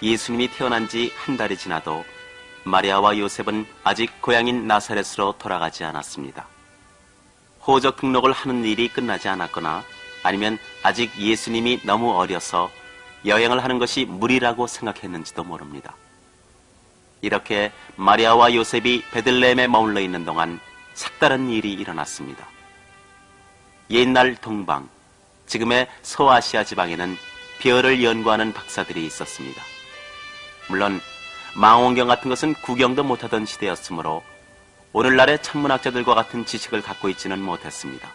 예수님이 태어난 지 한 달이 지나도 마리아와 요셉은 아직 고향인 나사렛으로 돌아가지 않았습니다. 호적 등록을 하는 일이 끝나지 않았거나 아니면 아직 예수님이 너무 어려서 여행을 하는 것이 무리라고 생각했는지도 모릅니다. 이렇게 마리아와 요셉이 베들레헴에 머물러 있는 동안 색다른 일이 일어났습니다. 옛날 동방, 지금의 서아시아 지방에는 별을 연구하는 박사들이 있었습니다. 물론 망원경 같은 것은 구경도 못하던 시대였으므로 오늘날의 천문학자들과 같은 지식을 갖고 있지는 못했습니다.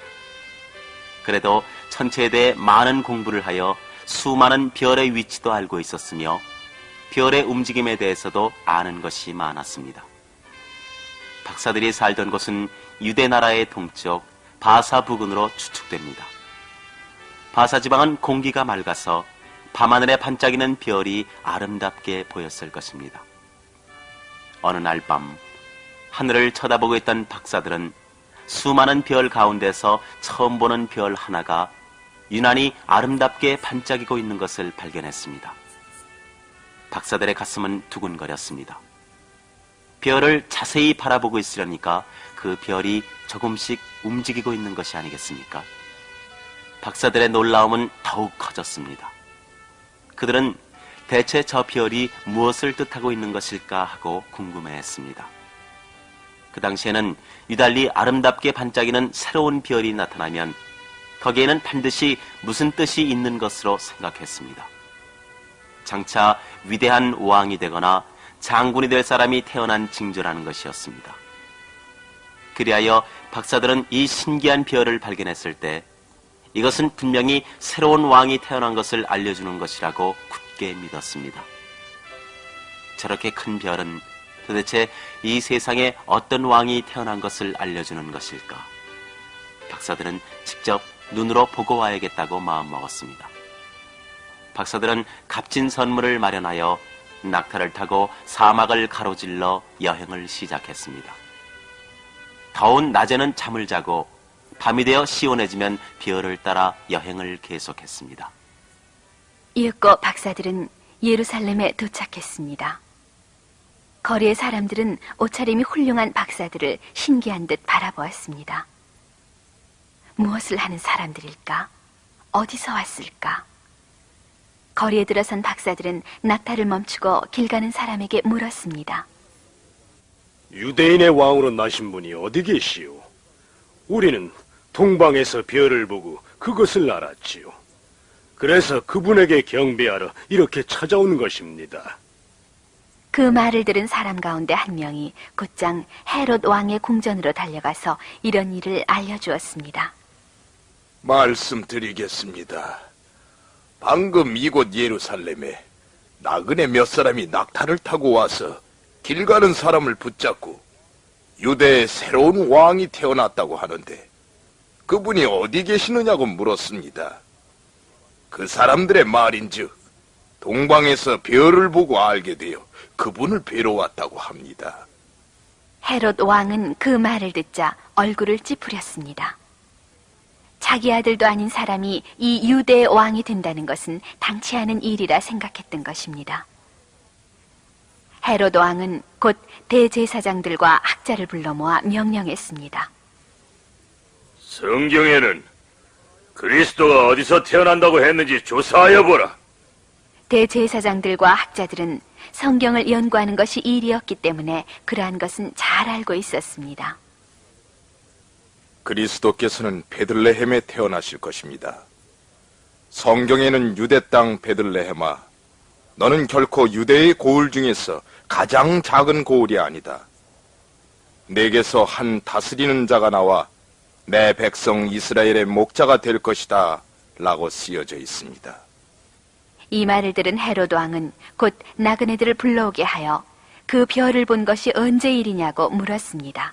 그래도 천체에 대해 많은 공부를 하여 수많은 별의 위치도 알고 있었으며 별의 움직임에 대해서도 아는 것이 많았습니다. 박사들이 살던 곳은 유대 나라의 동쪽 바사 부근으로 추측됩니다. 바사 지방은 공기가 맑아서 밤하늘에 반짝이는 별이 아름답게 보였을 것입니다. 어느 날 밤 하늘을 쳐다보고 있던 박사들은 수많은 별 가운데서 처음 보는 별 하나가 유난히 아름답게 반짝이고 있는 것을 발견했습니다. 박사들의 가슴은 두근거렸습니다. 별을 자세히 바라보고 있으려니까 그 별이 조금씩 움직이고 있는 것이 아니겠습니까? 박사들의 놀라움은 더욱 커졌습니다. 그들은 대체 저 별이 무엇을 뜻하고 있는 것일까 하고 궁금해했습니다. 그 당시에는 유달리 아름답게 반짝이는 새로운 별이 나타나면 거기에는 반드시 무슨 뜻이 있는 것으로 생각했습니다. 장차 위대한 왕이 되거나 장군이 될 사람이 태어난 징조라는 것이었습니다. 그리하여 박사들은 이 신기한 별을 발견했을 때 이것은 분명히 새로운 왕이 태어난 것을 알려주는 것이라고 굳게 믿었습니다. 저렇게 큰 별은 도대체 이 세상에 어떤 왕이 태어난 것을 알려주는 것일까? 박사들은 직접 눈으로 보고 와야겠다고 마음먹었습니다. 박사들은 값진 선물을 마련하여 낙타를 타고 사막을 가로질러 여행을 시작했습니다. 더운 낮에는 잠을 자고 밤이 되어 시원해지면 별을 따라 여행을 계속했습니다. 이윽고 박사들은 예루살렘에 도착했습니다. 거리의 사람들은 옷차림이 훌륭한 박사들을 신기한 듯 바라보았습니다. 무엇을 하는 사람들일까? 어디서 왔을까? 거리에 들어선 박사들은 낙타를 멈추고 길 가는 사람에게 물었습니다. 유대인의 왕으로 나신 분이 어디 계시오? 우리는 동방에서 별을 보고 그것을 알았지요. 그래서 그분에게 경배하러 이렇게 찾아온 것입니다. 그 말을 들은 사람 가운데 한 명이 곧장 헤롯 왕의 궁전으로 달려가서 이런 일을 알려주었습니다. 말씀드리겠습니다. 방금 이곳 예루살렘에 나그네 몇 사람이 낙타를 타고 와서 길 가는 사람을 붙잡고 유대에 새로운 왕이 태어났다고 하는데 그분이 어디 계시느냐고 물었습니다. 그 사람들의 말인즉 동방에서 별을 보고 알게 되어 그분을 뵈러 왔다고 합니다. 헤롯 왕은 그 말을 듣자 얼굴을 찌푸렸습니다. 자기 아들도 아닌 사람이 이 유대의 왕이 된다는 것은 당치 않은 일이라 생각했던 것입니다. 헤롯 왕은 곧 대제사장들과 학자를 불러 모아 명령했습니다. 성경에는 그리스도가 어디서 태어난다고 했는지 조사하여 보라. 대제사장들과 학자들은 성경을 연구하는 것이 일이었기 때문에 그러한 것은 잘 알고 있었습니다. 그리스도께서는 베들레헴에 태어나실 것입니다. 성경에는 유대 땅 베들레헴아, 너는 결코 유대의 고을 중에서 가장 작은 고을이 아니다. 내게서 한 다스리는 자가 나와 내 백성 이스라엘의 목자가 될 것이다 라고 쓰여져 있습니다. 이 말을 들은 헤롯 왕은 곧 나그네들을 불러오게 하여 그 별을 본 것이 언제 일이냐고 물었습니다.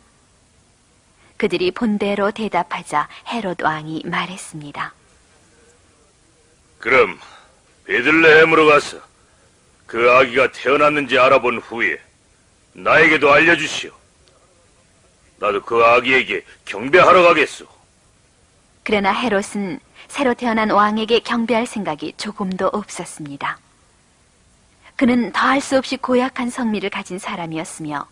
그들이 본대로 대답하자 헤롯 왕이 말했습니다. 그럼 베들레헴으로 가서 그 아기가 태어났는지 알아본 후에 나에게도 알려주시오. 나도 그 아기에게 경배하러 가겠소. 그러나 헤롯은 새로 태어난 왕에게 경배할 생각이 조금도 없었습니다. 그는 더할 수 없이 고약한 성미를 가진 사람이었으며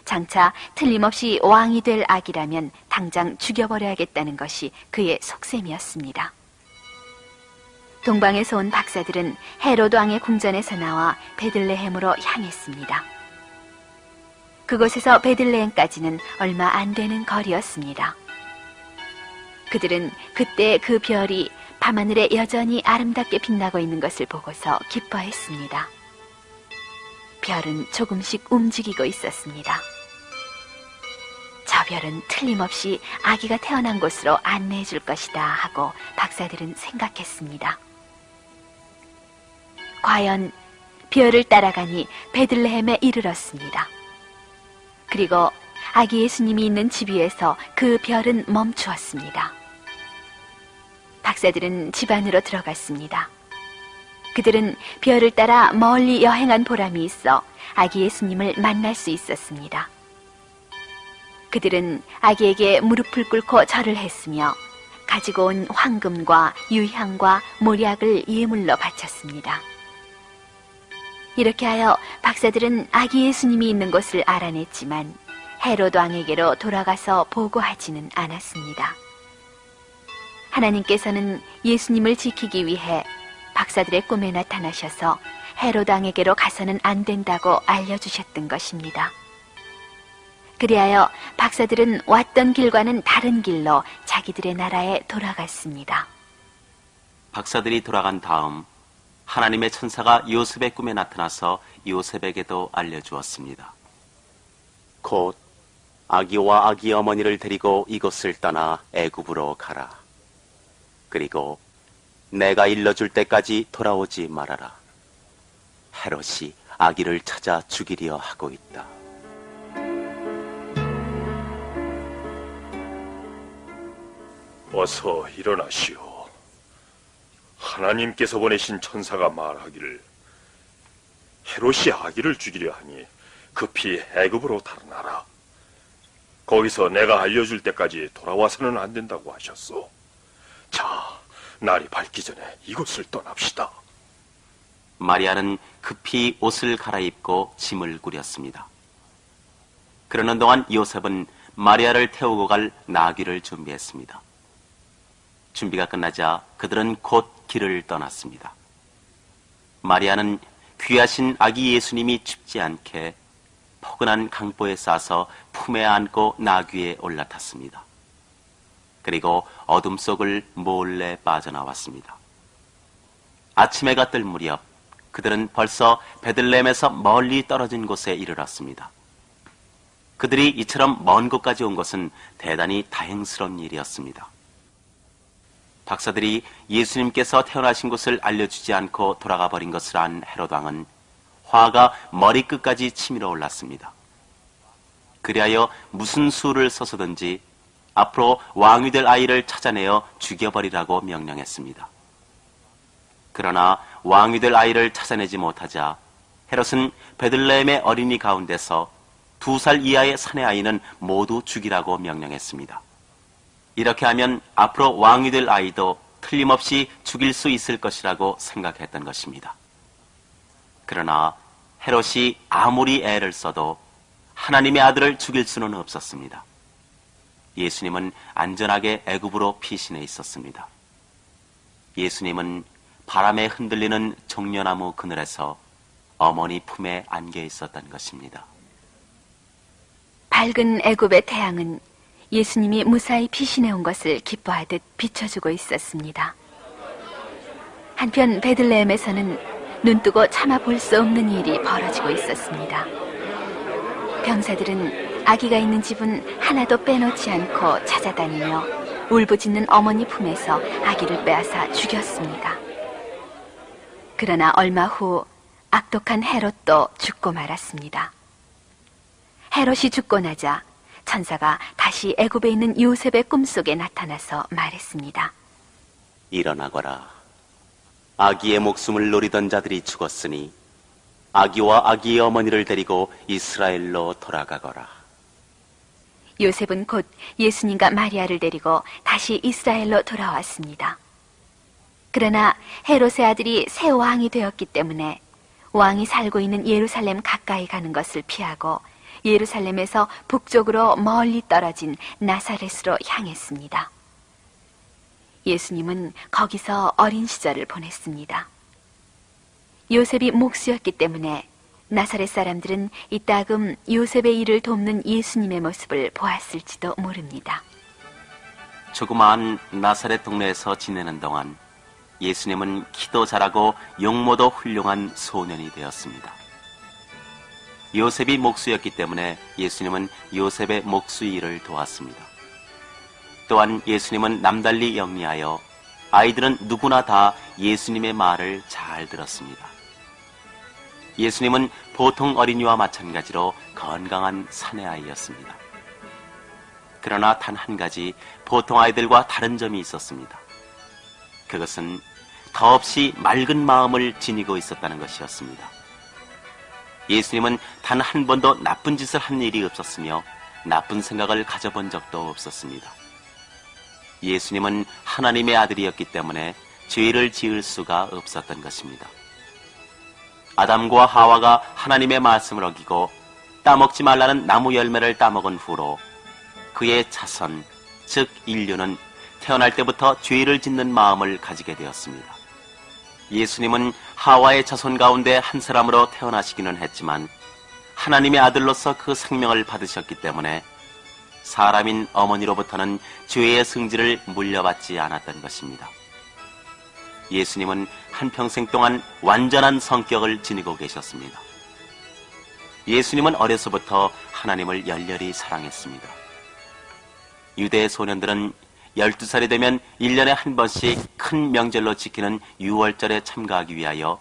장차 틀림없이 왕이 될 악이라면 당장 죽여버려야겠다는 것이 그의 속셈이었습니다. 동방에서 온 박사들은 헤로드 왕의 궁전에서 나와 베들레헴으로 향했습니다. 그곳에서 베들레헴까지는 얼마 안 되는 거리였습니다. 그들은 그때 그 별이 밤하늘에 여전히 아름답게 빛나고 있는 것을 보고서 기뻐했습니다. 별은 조금씩 움직이고 있었습니다. 저 별은 틀림없이 아기가 태어난 곳으로 안내해 줄 것이다 하고 박사들은 생각했습니다. 과연 별을 따라가니 베들레헴에 이르렀습니다. 그리고 아기 예수님이 있는 집 위에서 그 별은 멈추었습니다. 박사들은 집 안으로 들어갔습니다. 그들은 별을 따라 멀리 여행한 보람이 있어 아기 예수님을 만날 수 있었습니다. 그들은 아기에게 무릎을 꿇고 절을 했으며 가지고 온 황금과 유향과 몰약을 예물로 바쳤습니다. 이렇게 하여 박사들은 아기 예수님이 있는 곳을 알아냈지만 헤로드 왕에게로 돌아가서 보고하지는 않았습니다. 하나님께서는 예수님을 지키기 위해 박사들의 꿈에 나타나셔서 헤로드 왕에게로 가서는 안 된다고 알려주셨던 것입니다. 그리하여 박사들은 왔던 길과는 다른 길로 자기들의 나라에 돌아갔습니다. 박사들이 돌아간 다음 하나님의 천사가 요셉의 꿈에 나타나서 요셉에게도 알려주었습니다. 곧 아기와 아기 어머니를 데리고 이곳을 떠나 애굽으로 가라. 그리고 내가 일러줄 때까지 돌아오지 말아라. 헤롯이 아기를 찾아 죽이려 하고 있다. 어서 일어나시오. 하나님께서 보내신 천사가 말하기를 헤롯이 아기를 죽이려 하니 급히 애굽으로 달아나라. 거기서 내가 알려줄 때까지 돌아와서는 안 된다고 하셨소. 자, 날이 밝기 전에 이곳을 떠납시다. 마리아는 급히 옷을 갈아입고 짐을 꾸렸습니다. 그러는 동안 요셉은 마리아를 태우고 갈 나귀를 준비했습니다. 준비가 끝나자 그들은 곧 길을 떠났습니다. 마리아는 귀하신 아기 예수님이 춥지 않게 포근한 강보에 싸서 품에 안고 나귀에 올라탔습니다. 그리고 어둠 속을 몰래 빠져나왔습니다. 아침 해가 뜰 무렵 그들은 벌써 베들레헴에서 멀리 떨어진 곳에 이르렀습니다. 그들이 이처럼 먼 곳까지 온 것은 대단히 다행스러운 일이었습니다. 박사들이 예수님께서 태어나신 곳을 알려주지 않고 돌아가 버린 것을 안 헤롯 왕은 화가 머리끝까지 치밀어 올랐습니다. 그리하여 무슨 수를 써서든지 앞으로 왕이 될 아이를 찾아내어 죽여버리라고 명령했습니다. 그러나 왕이 될 아이를 찾아내지 못하자 헤롯은 베들레헴의 어린이 가운데서 2살 이하의 사내 아이는 모두 죽이라고 명령했습니다. 이렇게 하면 앞으로 왕이 될 아이도 틀림없이 죽일 수 있을 것이라고 생각했던 것입니다. 그러나 헤롯이 아무리 애를 써도 하나님의 아들을 죽일 수는 없었습니다. 예수님은 안전하게 애굽으로 피신해 있었습니다. 예수님은 바람에 흔들리는 종려나무 그늘에서 어머니 품에 안겨 있었던 것입니다. 밝은 애굽의 태양은 예수님이 무사히 피신해 온 것을 기뻐하듯 비춰주고 있었습니다. 한편 베들레헴에서는 눈뜨고 참아 볼 수 없는 일이 벌어지고 있었습니다. 병사들은 아기가 있는 집은 하나도 빼놓지 않고 찾아다니며 울부짖는 어머니 품에서 아기를 빼앗아 죽였습니다. 그러나 얼마 후 악독한 헤롯도 죽고 말았습니다. 헤롯이 죽고 나자 천사가 다시 애굽에 있는 요셉의 꿈속에 나타나서 말했습니다. 일어나거라. 아기의 목숨을 노리던 자들이 죽었으니 아기와 아기의 어머니를 데리고 이스라엘로 돌아가거라. 요셉은 곧 예수님과 마리아를 데리고 다시 이스라엘로 돌아왔습니다. 그러나 헤롯의 아들이 새 왕이 되었기 때문에 왕이 살고 있는 예루살렘 가까이 가는 것을 피하고 예루살렘에서 북쪽으로 멀리 떨어진 나사렛으로 향했습니다. 예수님은 거기서 어린 시절을 보냈습니다. 요셉이 목수였기 때문에 나사렛 사람들은 이따금 요셉의 일을 돕는 예수님의 모습을 보았을지도 모릅니다. 조그마한 나사렛 동네에서 지내는 동안 예수님은 키도 잘하고 용모도 훌륭한 소년이 되었습니다. 요셉이 목수였기 때문에 예수님은 요셉의 목수 일을 도왔습니다. 또한 예수님은 남달리 영리하여 아이들은 누구나 다 예수님의 말을 잘 들었습니다. 예수님은 보통 어린이와 마찬가지로 건강한 사내아이였습니다. 그러나 단 한 가지 보통 아이들과 다른 점이 있었습니다. 그것은 더없이 맑은 마음을 지니고 있었다는 것이었습니다. 예수님은 단 한 번도 나쁜 짓을 한 일이 없었으며 나쁜 생각을 가져본 적도 없었습니다. 예수님은 하나님의 아들이었기 때문에 죄를 지을 수가 없었던 것입니다. 아담과 하와가 하나님의 말씀을 어기고 따먹지 말라는 나무 열매를 따먹은 후로 그의 자손, 즉 인류는 태어날 때부터 죄를 짓는 마음을 가지게 되었습니다. 예수님은 하와의 자손 가운데 한 사람으로 태어나시기는 했지만 하나님의 아들로서 그 생명을 받으셨기 때문에 사람인 어머니로부터는 죄의 승질을 물려받지 않았던 것입니다. 예수님은 한평생 동안 완전한 성격을 지니고 계셨습니다. 예수님은 어려서부터 하나님을 열렬히 사랑했습니다. 유대 소년들은 12살이 되면 1년에 한 번씩 큰 명절로 지키는 유월절에 참가하기 위하여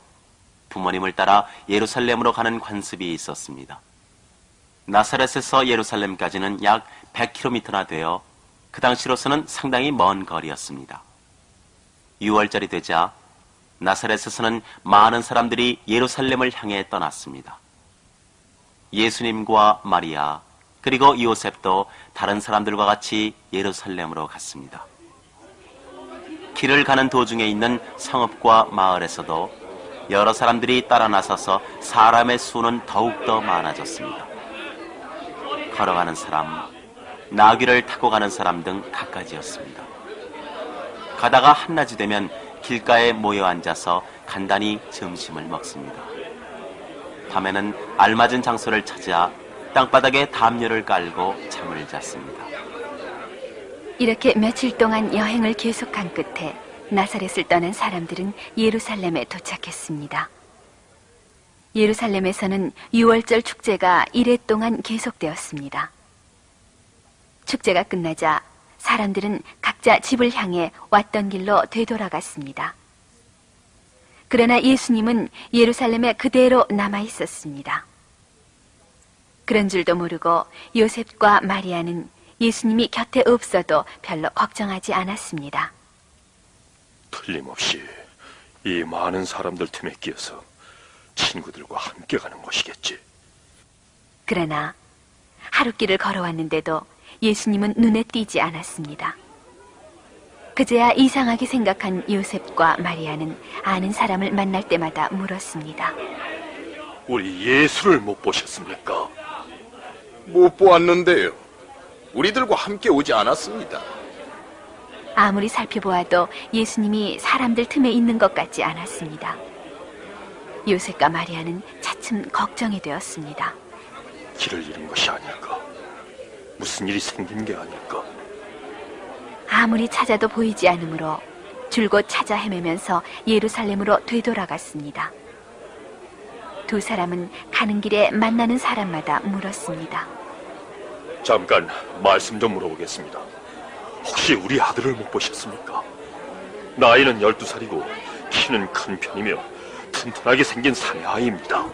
부모님을 따라 예루살렘으로 가는 관습이 있었습니다. 나사렛에서 예루살렘까지는 약 100km나 되어 그 당시로서는 상당히 먼 거리였습니다. 6월절이 되자 나사렛에서는 많은 사람들이 예루살렘을 향해 떠났습니다. 예수님과 마리아 그리고 요셉도 다른 사람들과 같이 예루살렘으로 갔습니다. 길을 가는 도중에 있는 성읍과 마을에서도 여러 사람들이 따라 나서서 사람의 수는 더욱더 많아졌습니다. 걸어가는 사람, 나귀를 타고 가는 사람 등 갖가지였습니다. 가다가 한낮이 되면 길가에 모여 앉아서 간단히 점심을 먹습니다. 밤에는 알맞은 장소를 찾아 땅바닥에 담요를 깔고 잠을 잤습니다. 이렇게 며칠 동안 여행을 계속한 끝에 나사렛을 떠난 사람들은 예루살렘에 도착했습니다. 예루살렘에서는 유월절 축제가 이래 동안 계속되었습니다. 축제가 끝나자 사람들은 각자 집을 향해 왔던 길로 되돌아갔습니다. 그러나 예수님은 예루살렘에 그대로 남아 있었습니다. 그런 줄도 모르고 요셉과 마리아는 예수님이 곁에 없어도 별로 걱정하지 않았습니다. 틀림없이 이 많은 사람들 틈에 끼어서 친구들과 함께 가는 것이겠지. 그러나 하룻길을 걸어왔는데도 예수님은 눈에 띄지 않았습니다. 그제야 이상하게 생각한 요셉과 마리아는 아는 사람을 만날 때마다 물었습니다. 우리 예수를 못 보셨습니까? 못 보았는데요. 우리들과 함께 오지 않았습니다. 아무리 살펴보아도 예수님이 사람들 틈에 있는 것 같지 않았습니다. 요셉과 마리아는 차츰 걱정이 되었습니다. 길을 잃은 것이 아닐까? 무슨 일이 생긴 게 아닐까? 아무리 찾아도 보이지 않으므로 줄곧 찾아 헤매면서 예루살렘으로 되돌아갔습니다. 두 사람은 가는 길에 만나는 사람마다 물었습니다. 잠깐 말씀 좀 물어보겠습니다. 혹시 우리 아들을 못 보셨습니까? 나이는 12살이고 키는 큰 편이며 튼튼하게 생긴 사내아이입니다.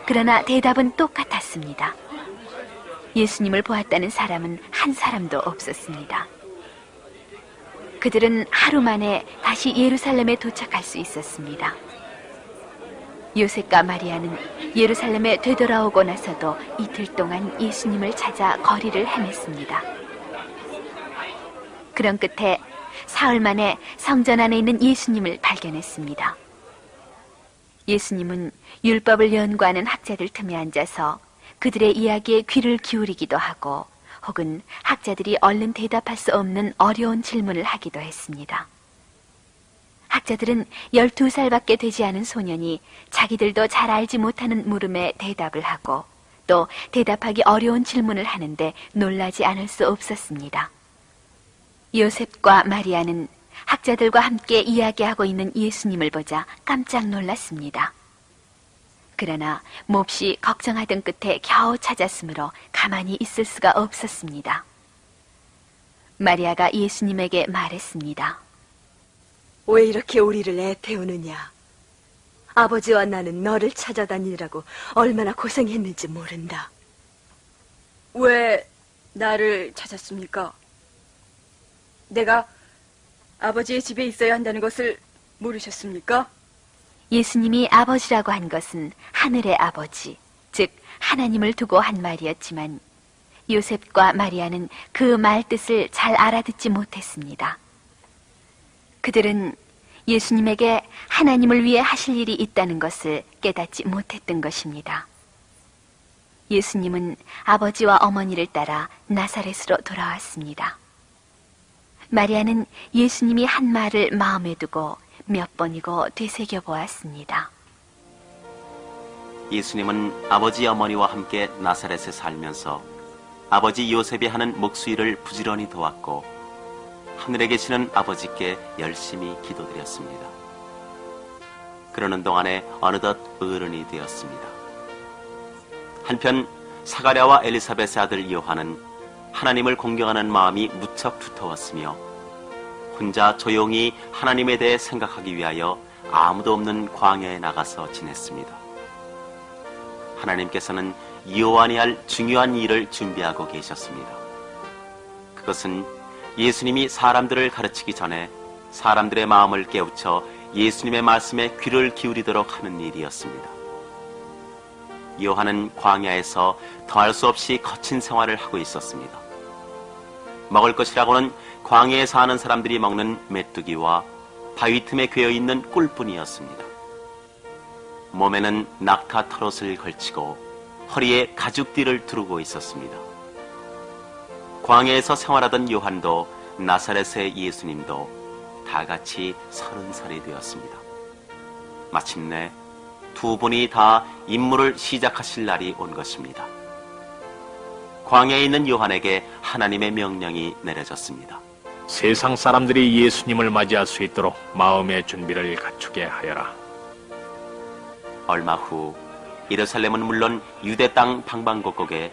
그러나 대답은 똑같았습니다. 예수님을 보았다는 사람은 한 사람도 없었습니다. 그들은 하루 만에 다시 예루살렘에 도착할 수 있었습니다. 요셉과 마리아는 예루살렘에 되돌아오고 나서도 이틀 동안 예수님을 찾아 거리를 헤맸습니다. 그런 끝에 사흘 만에 성전 안에 있는 예수님을 발견했습니다. 예수님은 율법을 연구하는 학자들 틈에 앉아서 그들의 이야기에 귀를 기울이기도 하고 혹은 학자들이 얼른 대답할 수 없는 어려운 질문을 하기도 했습니다. 학자들은 12살밖에 되지 않은 소년이 자기들도 잘 알지 못하는 물음에 대답을 하고 또 대답하기 어려운 질문을 하는데 놀라지 않을 수 없었습니다. 요셉과 마리아는 학자들과 함께 이야기하고 있는 예수님을 보자 깜짝 놀랐습니다. 그러나 몹시 걱정하던 끝에 겨우 찾았으므로 가만히 있을 수가 없었습니다. 마리아가 예수님에게 말했습니다. 왜 이렇게 우리를 애태우느냐? 아버지와 나는 너를 찾아다니느라고 얼마나 고생했는지 모른다. 왜 나를 찾았습니까? 내가 아버지의 집에 있어야 한다는 것을 모르셨습니까? 예수님이 아버지라고 한 것은 하늘의 아버지, 즉 하나님을 두고 한 말이었지만 요셉과 마리아는 그 말 뜻을 잘 알아듣지 못했습니다. 그들은 예수님에게 하나님을 위해 하실 일이 있다는 것을 깨닫지 못했던 것입니다. 예수님은 아버지와 어머니를 따라 나사렛으로 돌아왔습니다. 마리아는 예수님이 한 말을 마음에 두고 몇 번이고 되새겨 보았습니다. 예수님은 아버지 어머니와 함께 나사렛에 살면서 아버지 요셉이 하는 목수일을 부지런히 도왔고 하늘에 계시는 아버지께 열심히 기도드렸습니다. 그러는 동안에 어느덧 어른이 되었습니다. 한편 사가랴와 엘리사벳의 아들 요한은 하나님을 공경하는 마음이 무척 두터웠으며 혼자 조용히 하나님에 대해 생각하기 위하여 아무도 없는 광야에 나가서 지냈습니다. 하나님께서는 요한이 할 중요한 일을 준비하고 계셨습니다. 그것은 예수님이 사람들을 가르치기 전에 사람들의 마음을 깨우쳐 예수님의 말씀에 귀를 기울이도록 하는 일이었습니다. 요한은 광야에서 더할 수 없이 거친 생활을 하고 있었습니다. 먹을 것이라고는 광야에 사는 사람들이 먹는 메뚜기와 바위 틈에 괴어있는 꿀뿐이었습니다. 몸에는 낙타 털옷을 걸치고 허리에 가죽띠를 두르고 있었습니다. 광야에서 생활하던 요한도 나사렛의 예수님도 다 같이 30살이 되었습니다. 마침내 두 분이 다 임무를 시작하실 날이 온 것입니다. 광야에 있는 요한에게 하나님의 명령이 내려졌습니다. 세상 사람들이 예수님을 맞이할 수 있도록 마음의 준비를 갖추게 하여라. 얼마 후 예루살렘은 물론 유대 땅 방방곡곡에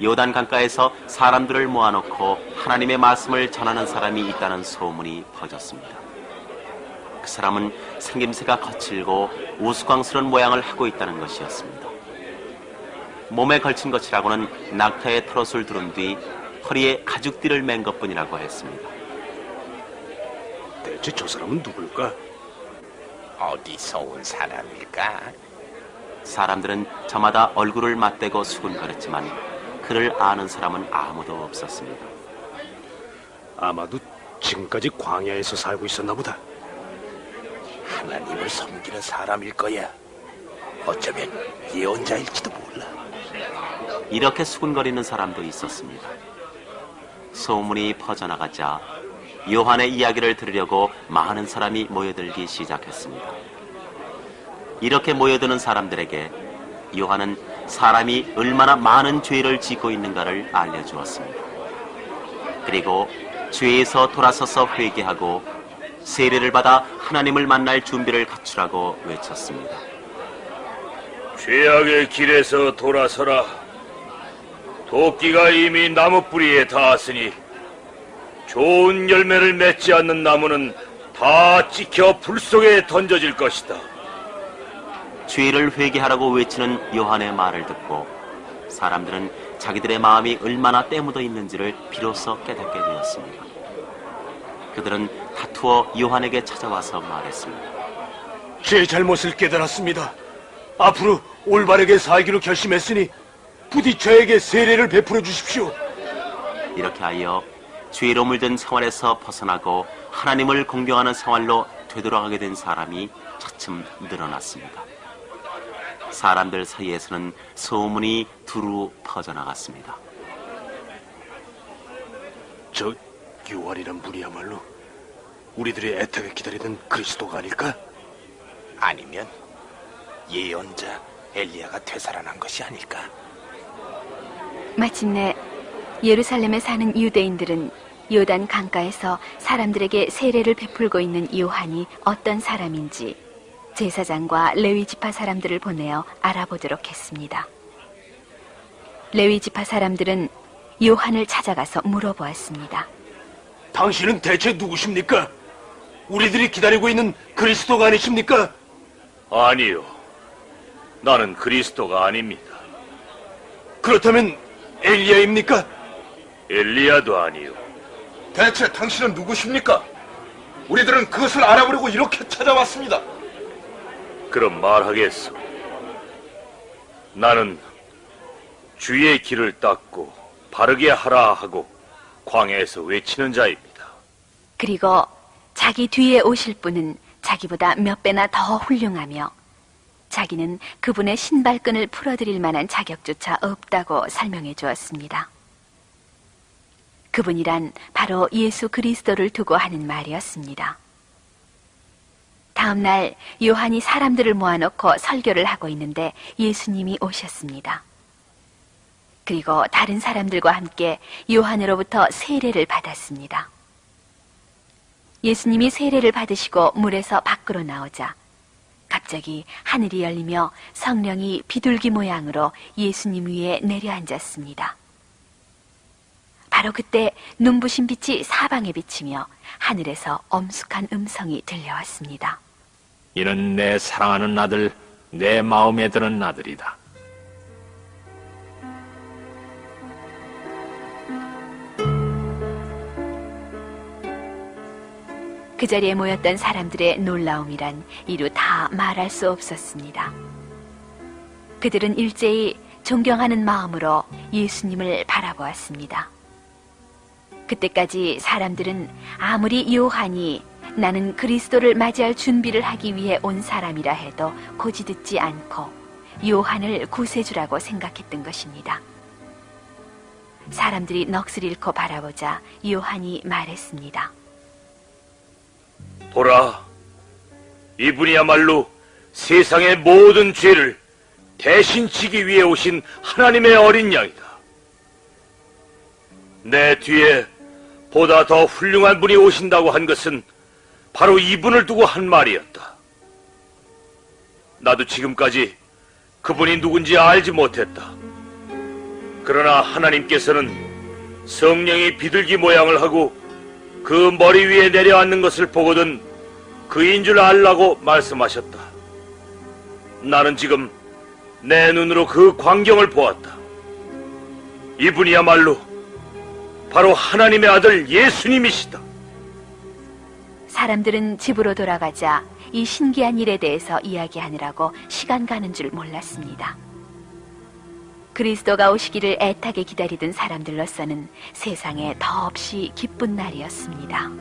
요단 강가에서 사람들을 모아놓고 하나님의 말씀을 전하는 사람이 있다는 소문이 퍼졌습니다. 그 사람은 생김새가 거칠고 우스꽝스러운 모양을 하고 있다는 것이었습니다. 몸에 걸친 것이라고는 낙타의 털옷을 두른 뒤 허리에 가죽띠를 맨 것뿐이라고 했습니다. 대체 저 사람은 누굴까? 어디서 온 사람일까? 사람들은 저마다 얼굴을 맞대고 수군거렸지만 그를 아는 사람은 아무도 없었습니다. 아마도 지금까지 광야에서 살고 있었나 보다. 하나님을 섬기는 사람일 거야. 어쩌면 예언자일지도 몰라. 이렇게 수군거리는 사람도 있었습니다. 소문이 퍼져나가자 요한의 이야기를 들으려고 많은 사람이 모여들기 시작했습니다. 이렇게 모여드는 사람들에게 요한은 사람이 얼마나 많은 죄를 짓고 있는가를 알려주었습니다. 그리고 죄에서 돌아서서 회개하고 세례를 받아 하나님을 만날 준비를 갖추라고 외쳤습니다. 죄악의 길에서 돌아서라. 도끼가 이미 나무 뿌리에 닿았으니 좋은 열매를 맺지 않는 나무는 다 찍혀 불 속에 던져질 것이다. 죄를 회개하라고 외치는 요한의 말을 듣고 사람들은 자기들의 마음이 얼마나 때묻어 있는지를 비로소 깨닫게 되었습니다. 그들은 다투어 요한에게 찾아와서 말했습니다. 제 잘못을 깨달았습니다. 앞으로 올바르게 살기로 결심했으니 부디 저에게 세례를 베풀어 주십시오. 이렇게 하여 죄로 물든 생활에서 벗어나고 하나님을 공경하는 생활로 되돌아가게 된 사람이 차츰 늘어났습니다. 사람들 사이에서는 소문이 두루 퍼져나갔습니다. 저 요한이란 분이야말로 우리들이 애타게 기다리던 그리스도가 아닐까? 아니면 예언자 엘리야가 되살아난 것이 아닐까? 마침내 예루살렘에 사는 유대인들은 요단 강가에서 사람들에게 세례를 베풀고 있는 요한이 어떤 사람인지 제사장과 레위 지파 사람들을 보내어 알아보도록 했습니다. 레위 지파 사람들은 요한을 찾아가서 물어보았습니다. 당신은 대체 누구십니까? 우리들이 기다리고 있는 그리스도가 아니십니까? 아니요. 나는 그리스도가 아닙니다. 그렇다면 엘리야입니까? 엘리야도 아니요. 대체 당신은 누구십니까? 우리들은 그것을 알아보려고 이렇게 찾아왔습니다. 그럼 말하겠소. 나는 주의 길을 닦고 바르게 하라 하고 광야에서 외치는 자입니다. 그리고 자기 뒤에 오실 분은 자기보다 몇 배나 더 훌륭하며 자기는 그분의 신발끈을 풀어드릴 만한 자격조차 없다고 설명해 주었습니다. 그분이란 바로 예수 그리스도를 두고 하는 말이었습니다. 다음 날 요한이 사람들을 모아놓고 설교를 하고 있는데 예수님이 오셨습니다. 그리고 다른 사람들과 함께 요한으로부터 세례를 받았습니다. 예수님이 세례를 받으시고 물에서 밖으로 나오자 갑자기 하늘이 열리며 성령이 비둘기 모양으로 예수님 위에 내려앉았습니다. 바로 그때 눈부신 빛이 사방에 비치며 하늘에서 엄숙한 음성이 들려왔습니다. 이는 내 사랑하는 아들, 내 마음에 드는 아들이다. 그 자리에 모였던 사람들의 놀라움이란 이루 다 말할 수 없었습니다. 그들은 일제히 존경하는 마음으로 예수님을 바라보았습니다. 그때까지 사람들은 아무리 요한이 나는 그리스도를 맞이할 준비를 하기 위해 온 사람이라 해도 고지듣지 않고 요한을 구세주라고 생각했던 것입니다. 사람들이 넋을 잃고 바라보자 요한이 말했습니다. 보라, 이분이야말로 세상의 모든 죄를 대신 지기 위해 오신 하나님의 어린 양이다. 내 뒤에 보다 더 훌륭한 분이 오신다고 한 것은 바로 이분을 두고 한 말이었다. 나도 지금까지 그분이 누군지 알지 못했다. 그러나 하나님께서는 성령이 비둘기 모양을 하고 그 머리 위에 내려앉는 것을 보거든 그인 줄 알라고 말씀하셨다. 나는 지금 내 눈으로 그 광경을 보았다. 이분이야말로 바로 하나님의 아들 예수님이시다. 사람들은 집으로 돌아가자 이 신기한 일에 대해서 이야기하느라고 시간 가는 줄 몰랐습니다. 그리스도가 오시기를 애타게 기다리던 사람들로서는 세상에 더없이 기쁜 날이었습니다.